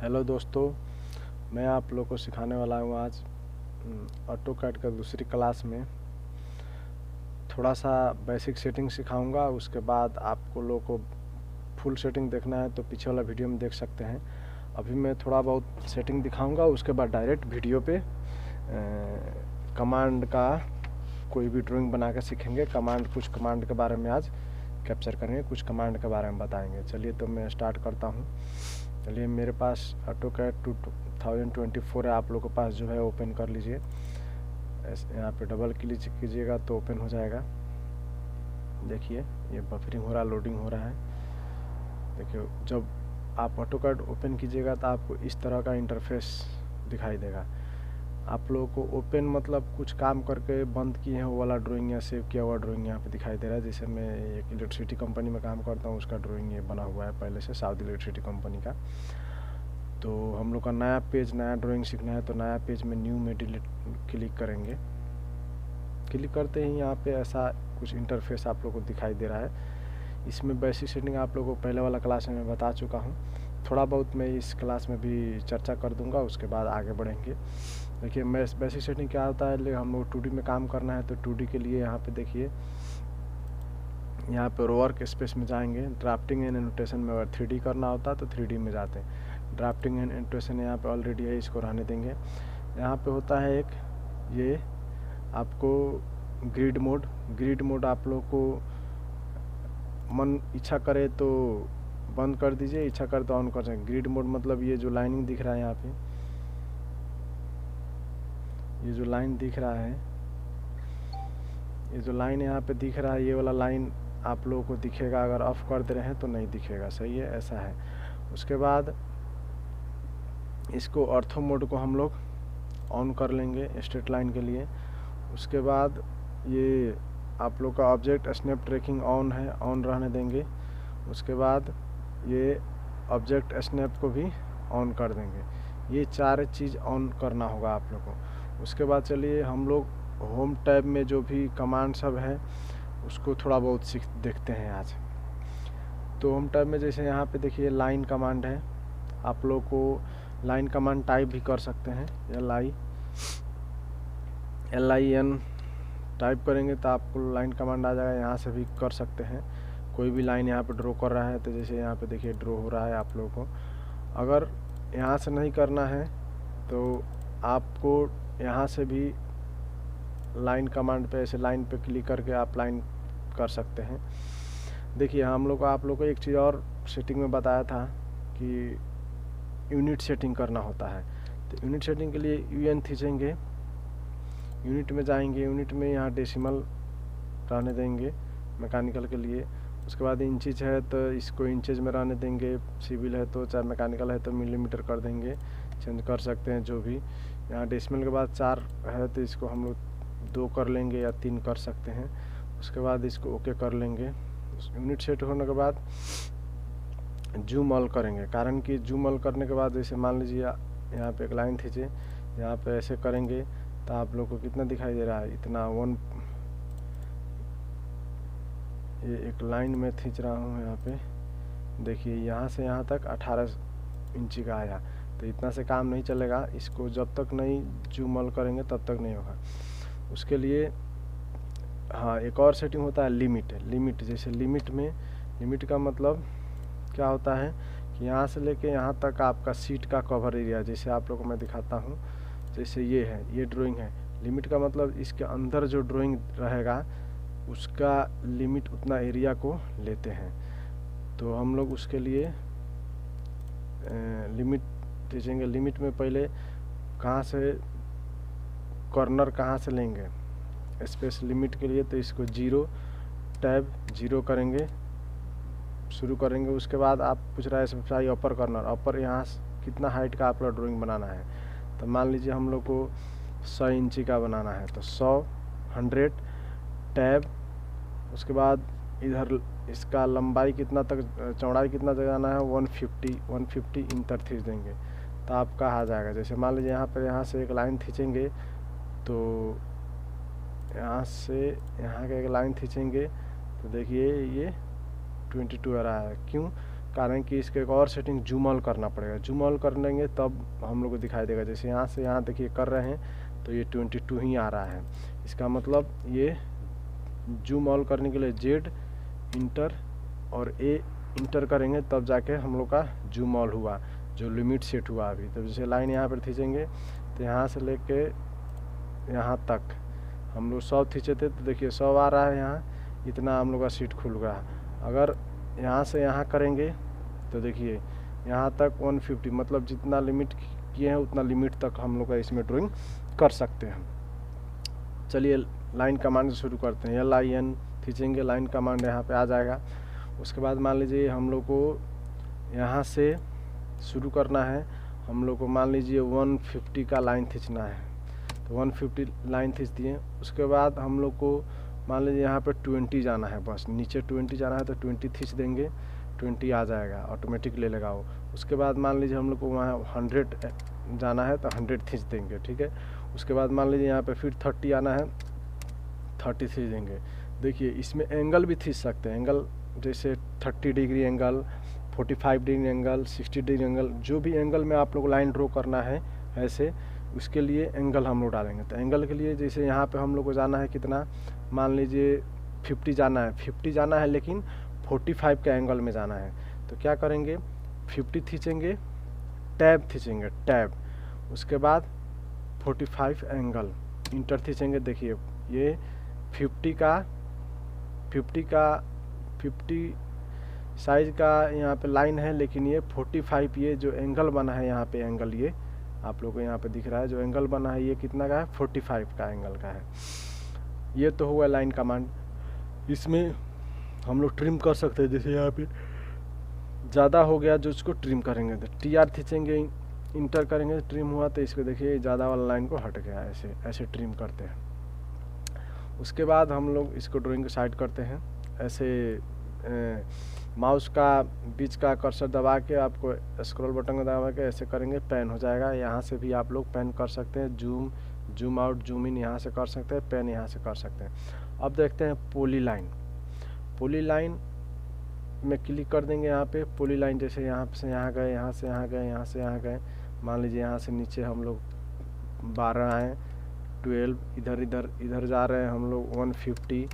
Hello दोस्तों, मैं आप लोगों को सिखाने वाला हूँ आज ऑटोकैड का दूसरी क्लास में थोड़ा सा बेसिक सेटिंग सिखाऊंगा। उसके बाद आपको लोगों को फुल सेटिंग देखना है तो पीछे वाला वीडियो में देख सकते हैं। अभी मैं थोड़ा बहुत सेटिंग दिखाऊंगा, उसके बाद डायरेक्ट वीडियो पे कमांड का कोई भी ड्राइंग बना कर सीखेंगे। कुछ कमांड के बारे में आज कैप्चर करेंगे, कुछ कमांड के बारे में बताएंगे। चलिए तो मैं स्टार्ट करता हूँ। चलिए, मेरे पास ऑटोकैड 2024 है, आप लोगों के पास जो है ओपन कर लीजिए। यहाँ पे डबल क्लिक कीजिएगा तो ओपन हो जाएगा। देखिए ये बफरिंग हो रहा है, लोडिंग हो रहा है। देखिए, जब आप ऑटोकैड ओपन कीजिएगा तो आपको इस तरह का इंटरफेस दिखाई देगा। आप लोगों को ओपन मतलब कुछ काम करके बंद किए हैं वो वाला ड्राइंग या सेव किया हुआ ड्राइंग यहाँ पे दिखाई दे रहा है। जैसे मैं एक इलेक्ट्रिसिटी कंपनी में काम करता हूँ, उसका ड्राइंग ये बना हुआ है पहले से, साउथ इलेक्ट्रिसिटी कंपनी का। तो हम लोग का नया पेज, नया ड्राइंग सीखना है तो नया पेज में न्यू में क्लिक करेंगे। क्लिक करते ही यहाँ पे ऐसा कुछ इंटरफेस आप लोग को दिखाई दे रहा है। इसमें बेसिक सेटिंग आप लोगों को पहले वाला क्लास में मैं बता चुका हूँ, थोड़ा बहुत मैं इस क्लास में भी चर्चा कर दूंगा, उसके बाद आगे बढ़ेंगे। देखिए, मैं बेसिक सेटिंग क्या होता है, हम लोग 2D में काम करना है तो 2D के लिए यहाँ पे देखिए, यहाँ पे वर्क स्पेस में जाएंगे। ड्राफ्टिंग एंड एनोटेशन में अगर 3D करना होता है तो 3D में जाते हैं। ड्राफ्टिंग एंड एनोटेशन यहाँ पे ऑलरेडी है, इसको रहने देंगे। यहाँ पे होता है एक ये आपको ग्रिड मोड आप लोग को मन इच्छा करे तो बंद कर दीजिए, इच्छा करे तो ऑन कर सकते। ग्रिड मोड मतलब ये जो लाइनिंग दिख रहा है यहाँ पे, ये जो लाइन दिख रहा है, ये जो लाइन यहाँ पे दिख रहा है, ये वाला लाइन आप लोगों को दिखेगा। अगर ऑफ कर दे रहे हैं तो नहीं दिखेगा, सही है, ऐसा है। उसके बाद इसको ऑर्थो मोड को हम लोग ऑन कर लेंगे स्ट्रेट लाइन के लिए। उसके बाद ये आप लोग का ऑब्जेक्ट स्नैप ट्रैकिंग ऑन है, ऑन रहने देंगे। उसके बाद ये ऑब्जेक्ट स्नैप को भी ऑन कर देंगे। ये चार चीज़ ऑन करना होगा आप लोग को। उसके बाद चलिए हम लोग होम टैब में जो भी कमांड सब है उसको थोड़ा बहुत देखते हैं आज। तो होम टैब में जैसे यहाँ पे देखिए लाइन कमांड है, आप लोग को लाइन कमांड टाइप भी कर सकते हैं। LIN टाइप करेंगे तो आपको लाइन कमांड आ जाएगा, यहाँ से भी कर सकते हैं। कोई भी लाइन यहाँ पे ड्रॉ कर रहा है तो जैसे यहाँ पे देखिए ड्रॉ हो रहा है आप लोगों को। अगर यहाँ से नहीं करना है तो आपको यहाँ से भी लाइन कमांड पे, ऐसे लाइन पे क्लिक करके आप लाइन कर सकते हैं। देखिए, हम लोग आप लोग को एक चीज़ और सेटिंग में बताया था कि यूनिट सेटिंग करना होता है। तो यूनिट सेटिंग के लिए UN खींचेंगे, यूनिट में जाएंगे, यूनिट में यहाँ डेसिमल रहने देंगे मैकेनिकल के लिए। उसके बाद इंचेज है तो इसको इंचेज में रहने देंगे, सिविल है तो, चाहे मैकेनिकल है तो मिलीमीटर कर देंगे, चेंज कर सकते हैं जो भी। यहाँ डेसिमल के बाद 4 है तो इसको हम लोग 2 कर लेंगे या 3 कर सकते हैं। उसके बाद इसको ओके कर लेंगे। यूनिट सेट होने के बाद जूम ऑल करेंगे, कारण कि जूम ऑल करने के बाद जैसे मान लीजिए यहाँ पे एक लाइन खींचे, यहाँ पे ऐसे करेंगे तो आप लोग को कितना दिखाई दे रहा है, इतना 1, ये एक लाइन में खींच रहा हूँ। यहाँ पे देखिए यहाँ से यहाँ तक 18 इंची का आया, तो इतना से काम नहीं चलेगा। इसको जब तक नहीं जूम ऑल करेंगे तब तक नहीं होगा। उसके लिए हाँ, एक और सेटिंग होता है लिमिट। जैसे लिमिट का मतलब क्या होता है कि यहाँ से लेके यहाँ तक आपका सीट का कवर एरिया, जैसे आप लोग को मैं दिखाता हूँ। जैसे ये है, ये ड्राइंग है। लिमिट का मतलब इसके अंदर जो ड्राइंग रहेगा उसका लिमिट उतना एरिया को लेते हैं। तो हम लोग उसके लिए लिमिट खींचेंगे। लिमिट में पहले कहाँ से कॉर्नर कहाँ से लेंगे स्पेस लिमिट के लिए, तो इसको 0 टैब 0 करेंगे, शुरू करेंगे। उसके बाद आप पूछ रहा है स्पेसिफाई अपर कॉर्नर, अपर यहाँ कितना हाइट का आप लोग ड्राइंग बनाना है। तो मान लीजिए हम लोग को 100 इंची का बनाना है तो 100 टैब। उसके बाद इधर इसका लंबाई कितना तक, चौड़ाई कितना तक जाना है, 150 इन तक खींच देंगे तो आपका आ जाएगा। जैसे मान लीजिए यहाँ से एक लाइन खींचेंगे तो यहाँ से यहाँ का एक लाइन खींचेंगे तो देखिए ये 22 आ रहा है। क्यों? कारण कि इसके एक और सेटिंग जूम ऑल करना पड़ेगा। जूम ऑल कर लेंगे तब हम लोग को दिखाई देगा। जैसे यहाँ से यहाँ देखिए कर रहे हैं तो ये 22 ही आ रहा है। इसका मतलब ये जूम ऑल करने के लिए जेड इंटर और ए इंटर करेंगे तब जाके हम लोग का जूम ऑल हुआ, जो लिमिट सेट हुआ अभी। तो जैसे लाइन यहाँ पर खींचेंगे तो यहाँ से लेके यहाँ तक हम लोग 100 खींचे थे तो देखिए 100 आ रहा है, यहाँ इतना हम लोग का सीट खुल गया। अगर यहाँ से यहाँ करेंगे तो देखिए यहाँ तक 150, मतलब जितना लिमिट किए हैं उतना लिमिट तक हम लोग का इसमें ड्राइंग कर सकते हैं। चलिए लाइन कमांड से शुरू करते हैं। LIN खींचेंगे, लाइन कमांड यहाँ पे आ जाएगा। उसके बाद मान लीजिए हम लोग को यहाँ से शुरू करना है, हम लोग को मान लीजिए 150 का लाइन खींचना है तो 150 लाइन खींच दिए। उसके बाद हम लोग को मान लीजिए यहाँ पे 20 जाना है, बस नीचे 20 जाना है तो 20 खींच देंगे, 20 आ जाएगा, ऑटोमेटिक ले लेगा वो। उसके बाद मान लीजिए हम लोग को वहाँ 100 जाना है तो 100 खींच देंगे, ठीक है। उसके बाद मान लीजिए यहाँ पे फिर 30 आना है, 30 खींच देंगे। देखिए इसमें एंगल भी खींच सकते हैं, एंगल जैसे 30 degree angle, 45 degree angle, 60 degree angle, जो भी एंगल में आप लोग लाइन ड्रॉ करना है ऐसे, उसके लिए एंगल हम लोग डालेंगे। तो एंगल के लिए जैसे यहाँ पे हम लोग को जाना है कितना, मान लीजिए 50 जाना है, 50 जाना है लेकिन 45 का एंगल में जाना है। तो क्या करेंगे, 50 खींचेंगे, टैब खींचेंगे, टैब, उसके बाद 45 एंगल, इंटर खींचेंगे। देखिए ये 50 साइज का यहाँ पे लाइन है, लेकिन ये 45 ये जो एंगल बना है यहाँ पे, एंगल ये आप लोगों को यहाँ पे दिख रहा है, जो एंगल बना है ये कितना का है, 45 का एंगल का है। ये तो हुआ लाइन कमांड। इसमें हम लोग ट्रिम कर सकते हैं, जैसे यहाँ पे ज़्यादा हो गया जो इसको ट्रिम करेंगे तो TR खींचेंगे, इंटर करेंगे, ट्रिम हुआ तो इसको देखिए ज़्यादा वाला लाइन को हट गया, ऐसे ऐसे ट्रिम करते हैं। उसके बाद हम लोग इसको ड्राइंग को साइड करते हैं। ऐसे माउस का बीच का कर्सर दबा के आपको स्क्रॉल बटन को दबा के ऐसे करेंगे, पैन हो जाएगा। यहाँ से भी आप लोग पैन कर सकते हैं, जूम आउट, जूम इन यहाँ से कर सकते हैं, पैन यहाँ से कर सकते हैं। अब देखते हैं पॉली लाइन। पॉली लाइन में क्लिक कर देंगे। यहाँ पे पॉली लाइन जैसे यहाँ से यहाँ गए, यहाँ से यहाँ गए, यहाँ से यहाँ गए, मान लीजिए यहाँ से नीचे हम लोग 12 आए, 12 इधर जा रहे हैं हम लोग 150,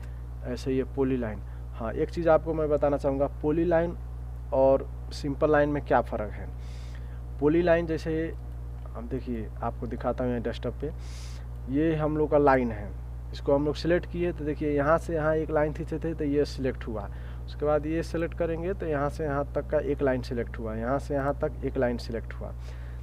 ऐसे ये पॉली लाइन। हाँ, एक चीज़ आपको मैं बताना चाहूँगा, पॉली लाइन और सिंपल लाइन में क्या फ़र्क है। पॉली लाइन जैसे हम देखिए आपको दिखाता हूँ डेस्कटॉप पे, ये हम लोग का लाइन है, इसको हम लोग सिलेक्ट किए तो देखिए यहाँ से यहाँ एक लाइन खींचे थे तो ये सिलेक्ट हुआ। उसके बाद ये सिलेक्ट करेंगे तो यहाँ से यहाँ तक का एक लाइन सिलेक्ट हुआ, यहाँ से यहाँ तक एक लाइन सिलेक्ट हुआ।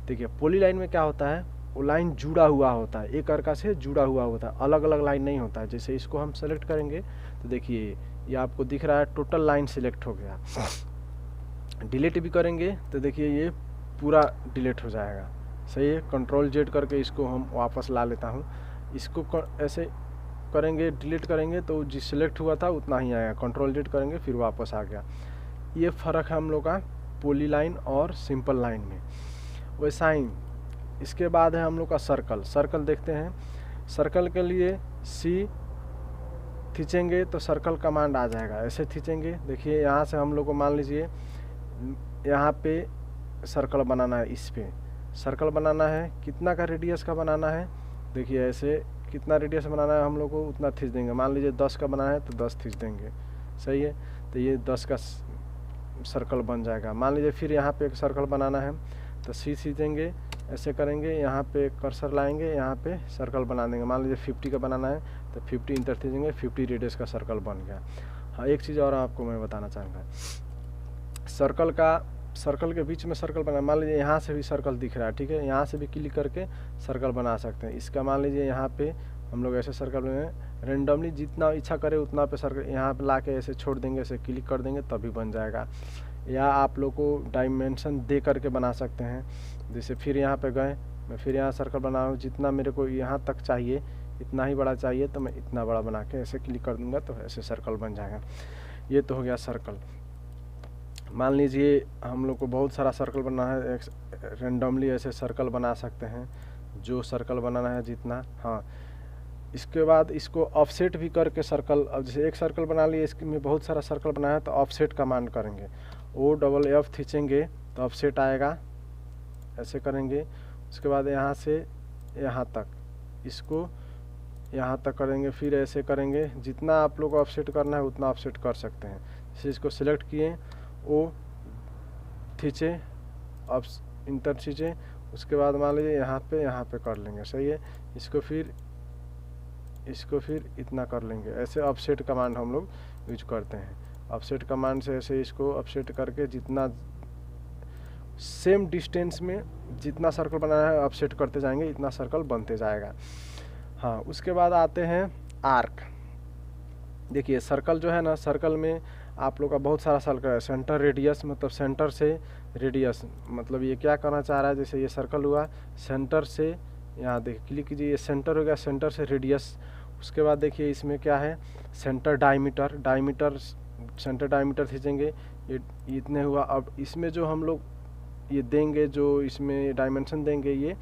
देखिए पॉली लाइन में क्या होता है, वो लाइन जुड़ा हुआ होता है, एक अर्का से जुड़ा हुआ होता है, अलग अलग लाइन नहीं होता है। जैसे इसको हम सेलेक्ट करेंगे तो देखिए ये आपको दिख रहा है टोटल लाइन सिलेक्ट हो गया। डिलीट भी करेंगे तो देखिए ये पूरा डिलीट हो जाएगा। सही है, Ctrl Z करके इसको हम वापस ला लेता हूँ। इसको ऐसे करेंगे, डिलीट करेंगे तो जिस सिलेक्ट हुआ था उतना ही आएगा, Ctrl Z करेंगे फिर वापस आ गया। ये फ़र्क है हम लोग का पॉली लाइन और सिंपल लाइन में। वैसा ही इसके बाद है हम लोग का सर्कल। सर्कल देखते हैं, सर्कल के लिए C खींचेंगे तो सर्कल कमांड आ जाएगा, ऐसे खींचेंगे। देखिए यहाँ से हम लोग को मान लीजिए यहाँ पे सर्कल बनाना है, इस पे सर्कल बनाना है, कितना का रेडियस का बनाना है, देखिए ऐसे कितना रेडियस बनाना है हम लोग को उतना खींच देंगे। मान लीजिए 10 का बनाना है तो 10 खींच देंगे, सही है। तो ये 10 का सर्कल बन जाएगा। मान लीजिए फिर यहाँ पे एक सर्कल बनाना है तो C खींचेंगे, ऐसे करेंगे, यहाँ पे कर्सर लाएंगे, यहाँ पे सर्कल बना देंगे। मान लीजिए 50 का बनाना है तो 50 इंटर खींचेंगे, 50 रेडियस का सर्कल बन गया। हाँ, एक चीज़ और आपको मैं बताना चाहूँगा, सर्कल के बीच में सर्कल बना, मान लीजिए यहाँ से भी सर्कल दिख रहा है, ठीक है, यहाँ से भी क्लिक करके सर्कल बना सकते हैं। इसका मान लीजिए यहाँ पे हम लोग ऐसे सर्कल में रेंडमली जितना इच्छा करे उतना पे सर्कल यहाँ पे ला के ऐसे छोड़ देंगे, ऐसे क्लिक कर देंगे तभी बन जाएगा। या आप लोग को डायमेंशन दे करके बना सकते हैं। जैसे फिर यहाँ पे गए, मैं फिर यहाँ सर्कल बना रहा हूँ, जितना मेरे को यहाँ तक चाहिए, इतना ही बड़ा चाहिए तो मैं इतना बड़ा बना के ऐसे क्लिक कर दूंगा तो ऐसे सर्कल बन जाएगा। ये तो हो गया सर्कल। मान लीजिए हम लोग को बहुत सारा सर्कल बनाना है, रेंडमली ऐसे सर्कल बना सकते हैं, जो सर्कल बनाना है जितना। हाँ, इसके बाद इसको ऑफसेट भी करके सर्कल, अब जैसे एक सर्कल बना लिए, इसमें बहुत सारा सर्कल बनाया है तो ऑफसेट कमांड करेंगे। OFF खींचेंगे तो ऑफसेट आएगा, ऐसे करेंगे। उसके बाद यहाँ से यहाँ तक, इसको यहाँ तक करेंगे, फिर ऐसे करेंगे। जितना आप लोग को ऑफसेट करना है उतना ऑफसेट कर सकते हैं। जैसे इसको सिलेक्ट किए, O खींचे, अब इंटर खींचे, उसके बाद मान लीजिए यहाँ पे कर लेंगे, सही है। इसको फिर इतना कर लेंगे। ऐसे ऑफसेट कमांड हम लोग यूज करते हैं। ऑफसेट कमांड से ऐसे इसको ऑफसेट करके जितना सेम डिस्टेंस में जितना सर्कल बनाना है ऑफसेट करते जाएंगे, इतना सर्कल बनते जाएगा। हाँ, उसके बाद आते हैं आर्क। देखिए सर्कल जो है ना, सर्कल में आप लोग का बहुत सारा सर्कल है। सेंटर रेडियस मतलब सेंटर से रेडियस, मतलब ये क्या करना चाह रहा है, जैसे ये सर्कल हुआ, सेंटर से यहाँ देखिए क्लिक कीजिए, ये सेंटर हो गया, सेंटर से रेडियस। उसके बाद देखिए इसमें क्या है, सेंटर डायमीटर, सेंटर डायमीटर खींचेंगे, ये इतने हुआ। अब इसमें जो हम लोग ये देंगे, जो इसमें डायमेंशन देंगे, ये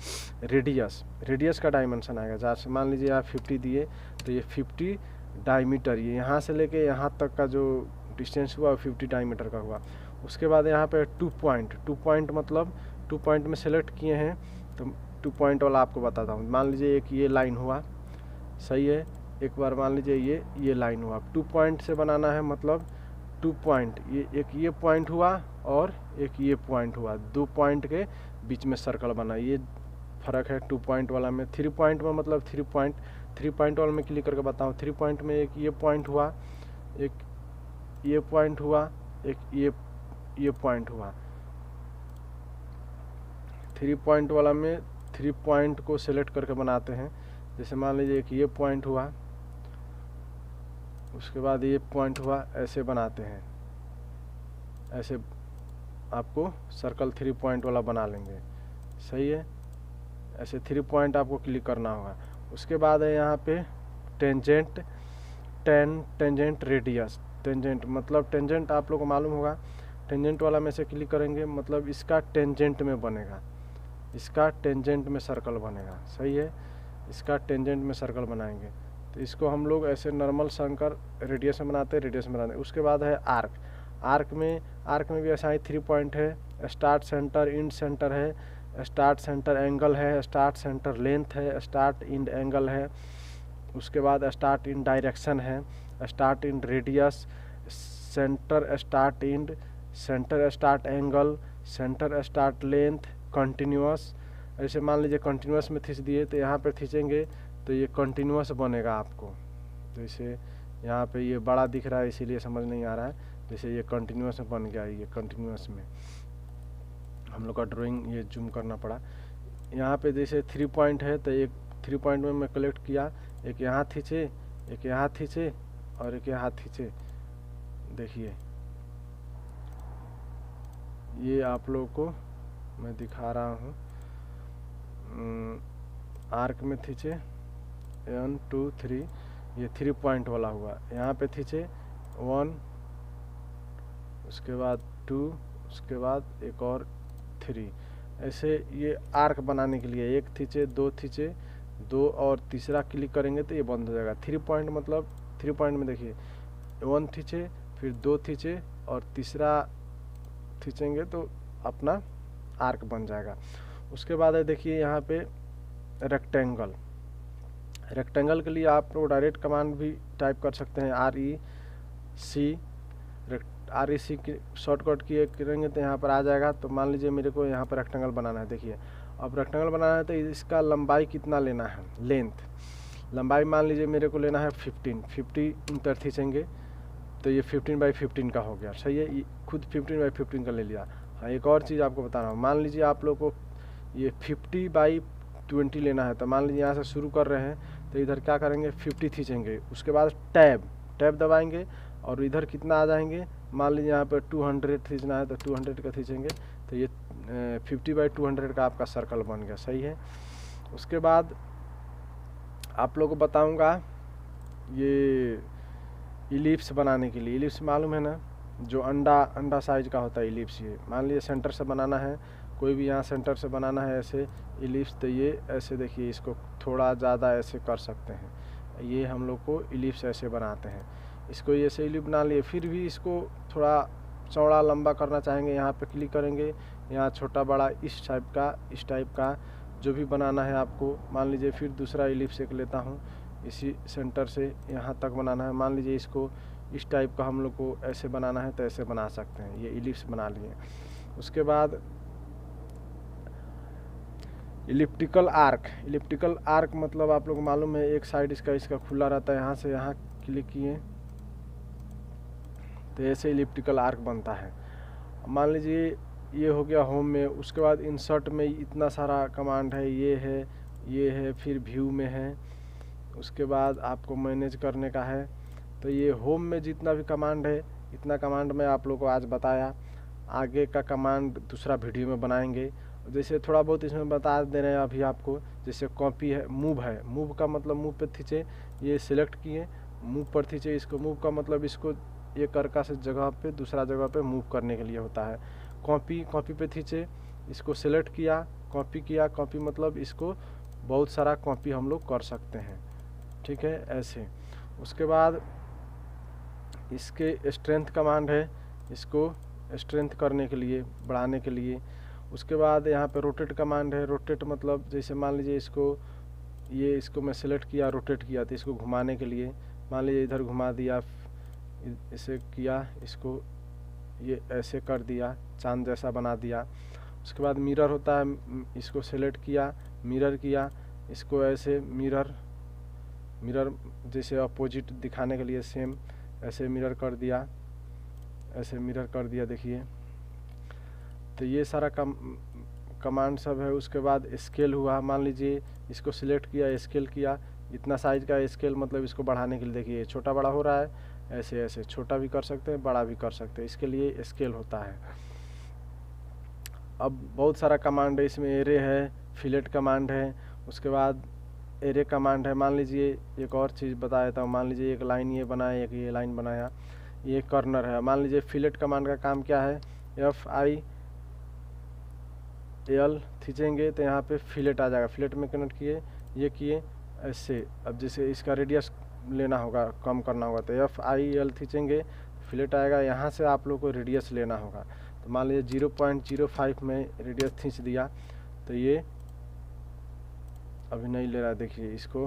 रेडियस का डायमेंशन आएगा। जैसे मान लीजिए आप 50 दिए तो ये 50 डायमीटर, ये यहाँ से लेके यहाँ तक का जो डिस्टेंस हुआ 50 डायमीटर का हुआ। उसके बाद यहाँ पे 2 पॉइंट मतलब 2 पॉइंट में सेलेक्ट किए हैं तो 2 पॉइंट वाला आपको बताता हूँ। मान लीजिए एक ये लाइन हुआ, सही है। एक बार मान लीजिए ये लाइन हुआ, 2 पॉइंट से बनाना है, मतलब 2 पॉइंट, ये एक ये पॉइंट हुआ और एक ये पॉइंट हुआ, 2 पॉइंट के बीच में सर्कल बना। ये फ़र्क है 2 पॉइंट वाला में। 3 पॉइंट में मतलब 3 पॉइंट वाला में क्लिक करके बताऊँ। 3 पॉइंट में एक ये पॉइंट हुआ, एक ये पॉइंट हुआ, एक ये पॉइंट हुआ। 3 पॉइंट वाला में 3 पॉइंट को सेलेक्ट करके बनाते हैं। जैसे मान लीजिए एक ये पॉइंट हुआ, उसके बाद ये पॉइंट हुआ, ऐसे बनाते हैं। ऐसे आपको सर्कल 3 पॉइंट वाला बना लेंगे, सही है। ऐसे 3 पॉइंट आपको क्लिक करना होगा। उसके बाद है यहाँ पे टेंजेंट रेडियस। टेंजेंट मतलब टेंजेंट आप लोग को मालूम होगा, टेंजेंट वाला में से क्लिक करेंगे मतलब इसका टेंजेंट में बनेगा, इसका टेंजेंट में सर्कल बनेगा, सही है। इसका टेंजेंट में सर्कल बनाएंगे तो इसको हम लोग ऐसे नॉर्मल शंकर रेडियस में बनाते हैं, उसके बाद है आर्क में भी ऐसा ही 3 पॉइंट है। स्टार्ट सेंटर, इंड सेंटर है, स्टार्ट सेंटर एंगल है, स्टार्ट सेंटर लेंथ है, स्टार्ट इंड एंगल है। उसके बाद स्टार्ट इंड डायरेक्शन है, start end radius, centre start end, centre start angle, centre start length, continuous. ऐसे मान लीजिए कंटिन्यूअस में खींच दिए तो यहाँ पे खींचेंगे तो ये कंटिन्यूअस बनेगा आपको। जैसे यहाँ पे ये बड़ा दिख रहा है इसीलिए समझ नहीं आ रहा है, जैसे ये कंटिन्यूअस में बन गया, ये कंटिन्यूअस में हम लोग का ड्राइंग ये जूम करना पड़ा। यहाँ पे जैसे 3 पॉइंट है तो एक 3 पॉइंट में मैं कलेक्ट किया, एक यहाँ खींचे, एक यहाँ खींचे और एक यहाँ खींचे। देखिए ये आप लोगों को मैं दिखा रहा हूँ। आर्क में खींचे 1 2 3, ये 3 पॉइंट वाला हुआ। यहाँ पे खींचे 1, उसके बाद 2, उसके बाद एक और 3। ऐसे ये आर्क बनाने के लिए 1 खींचे, 2 खींचे, 2 और तीसरा क्लिक करेंगे तो ये बंद हो जाएगा। 3 पॉइंट मतलब 3 पॉइंट में देखिए 1 खींचे, फिर 2 खींचे और तीसरा खींचेंगे तो अपना आर्क बन जाएगा। उसके बाद है देखिए यहाँ पे रेक्टेंगल के लिए आप लोग डायरेक्ट कमांड भी टाइप कर सकते हैं, REC की शॉर्टकट किए करेंगे तो यहाँ पर आ जाएगा। तो मान लीजिए मेरे को यहाँ पर रेक्टेंगल बनाना है। देखिए अब रेक्टेंगल बनाना है तो इसका लंबाई कितना लेना है, लेंथ लंबाई मान लीजिए मेरे को लेना है 50 इंटर खींचेंगे तो ये 15x15 का हो गया, सही है। ये खुद 15x15 का ले लिया। हाँ, एक और चीज़ आपको बताना हूँ, मान लीजिए आप लोग को ये 50x20 लेना है तो मान लीजिए यहाँ से शुरू कर रहे हैं तो इधर क्या करेंगे 50 खींचेंगे, उसके बाद टैब दबाएंगे और इधर कितना आ जाएंगे, मान लीजिए यहाँ पे 200 खींचना है तो 200 का खींचेंगे तो ये 50x200 का आपका सर्कल बन गया, सही है। उसके बाद आप लोगों को बताऊंगा ये इलिप्स बनाने के लिए। इलिप्स मालूम है ना, जो अंडा साइज का होता है इलिप्स। ये मान लीजिए सेंटर से बनाना है, कोई भी यहाँ सेंटर से बनाना है ऐसे इलिप्स, तो ये ऐसे देखिए इसको थोड़ा ज़्यादा ऐसे कर सकते हैं। ये हम लोग को इलिप्स ऐसे बनाते हैं। इसको ऐसे इलिप्स बना लिए, फिर भी इसको थोड़ा चौड़ा लंबा करना चाहेंगे यहाँ पे क्लिक करेंगे, यहाँ छोटा बड़ा इस टाइप का जो भी बनाना है आपको। मान लीजिए फिर दूसरा इलिप्स एक लेता हूँ, इसी सेंटर से यहाँ तक बनाना है। मान लीजिए इसको इस टाइप का हम लोग को ऐसे बनाना है तो ऐसे बना सकते हैं। ये इलिप्स बना लिए। उसके बाद इलिप्टिकल आर्क मतलब आप लोग को मालूम है, एक साइड इसका खुला रहता है। यहाँ से यहाँ क्लिक किए तो ऐसे इलिप्टिकल आर्क बनता है। मान लीजिए ये हो गया होम में। उसके बाद इंसर्ट में इतना सारा कमांड है, ये है फिर व्यू में है। उसके बाद आपको मैनेज करने का है। तो ये होम में जितना भी कमांड है, इतना कमांड मैं आप लोग को आज बताया। आगे का कमांड दूसरा वीडियो में बनाएंगे। जैसे थोड़ा बहुत इसमें बता दे रहे हैं अभी आपको। जैसे कॉपी है, मूव का मतलब मूव पे खींचे, ये सिलेक्ट किए, मूव पर खींचे। इसको मूव का मतलब इसको एक कर्का से जगह पे दूसरा जगह पे मूव करने के लिए होता है। कॉपी पे खींचे, इसको सिलेक्ट किया, कॉपी मतलब इसको बहुत सारा कॉपी हम लोग कर सकते हैं, ठीक है, ऐसे। उसके बाद इसके स्ट्रेंथ कमांड है, इसको स्ट्रेंथ करने के लिए, बढ़ाने के लिए। उसके बाद यहाँ पे रोटेट कमांड है। रोटेट मतलब जैसे मान लीजिए इसको मैं सिलेक्ट किया, रोटेट किया तो इसको घुमाने के लिए। मान लीजिए इधर घुमा दिया, इसे किया, इसको ये ऐसे कर दिया, चांद जैसा बना दिया। उसके बाद मिरर होता है, इसको सेलेक्ट किया, मिरर किया, इसको ऐसे मिरर जैसे अपोजिट दिखाने के लिए सेम ऐसे मिरर कर दिया, देखिए। तो ये सारा कमांड सब है। उसके बाद स्केल हुआ, मान लीजिए इसको सिलेक्ट किया, स्केल किया, इतना साइज का स्केल मतलब इसको बढ़ाने के लिए, देखिए छोटा बड़ा हो रहा है, ऐसे छोटा भी कर सकते हैं, बड़ा भी कर सकते हैं, इसके लिए स्केल होता है। अब बहुत सारा कमांड है इसमें। एरे है, फिलेट कमांड है, उसके बाद एरे कमांड है। मान लीजिए एक और चीज़ बता देता हूँ। मान लीजिए एक लाइन ये बनाया, एक ये लाइन बनाया, ये कर्नर है। मान लीजिए फिलेट कमांड का काम क्या है, FIL खींचेंगे तो यहाँ पे फिलेट आ जाएगा। फिलेट में कनेक्ट किए, ये किए ऐसे। अब जैसे इसका रेडियस लेना होगा, कम करना होगा तो FIL खींचेंगे, फिलेट आएगा। यहाँ से आप लोग को रेडियस लेना होगा। तो मान लीजिए 0.05 में रेडियस खींच दिया तो ये अभी नहीं ले रहा है, देखिए इसको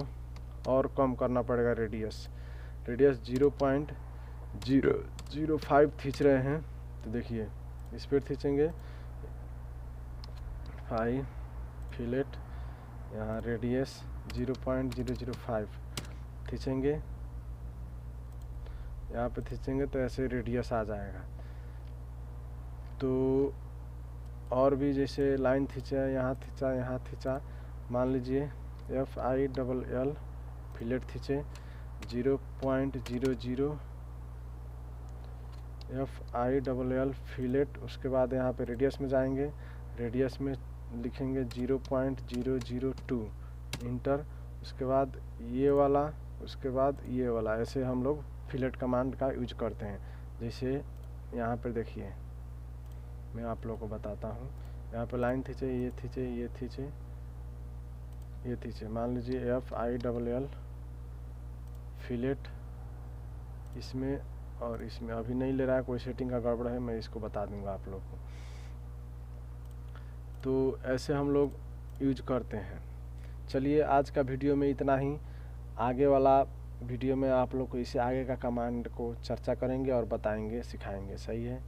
और कम करना पड़ेगा। रेडियस 0.005 खींच रहे हैं तो देखिए इस पर खींचेंगे, फिलेट, यहाँ रेडियस 0.005 खींचेंगे, यहाँ पे खींचेंगे तो ऐसे रेडियस आ जाएगा। तो और भी जैसे लाइन खींचा, यहाँ खींचा, मान लीजिए FILL फिलेट खींचे 0.00 FILL फिलेट। उसके बाद यहाँ पे रेडियस में जाएंगे, रेडियस में लिखेंगे 0.002 इंटर। उसके बाद ये वाला, उसके बाद ये वाला, ऐसे हम लोग फिलेट कमांड का यूज करते हैं। जैसे यहाँ पर देखिए मैं आप लोगों को बताता हूँ। यहाँ पे लाइन खींचे, ये खींचे, मान लीजिए FILL फिलेट इसमें और इसमें अभी नहीं ले रहा है, कोई सेटिंग का गड़बड़ है, मैं इसको बता दूंगा आप लोग को। तो ऐसे हम लोग यूज करते हैं। चलिए आज का वीडियो में इतना ही। आगे वाला वीडियो में आप लोग को इसे आगे का कमांड को चर्चा करेंगे और बताएंगे, सिखाएंगे। सही है।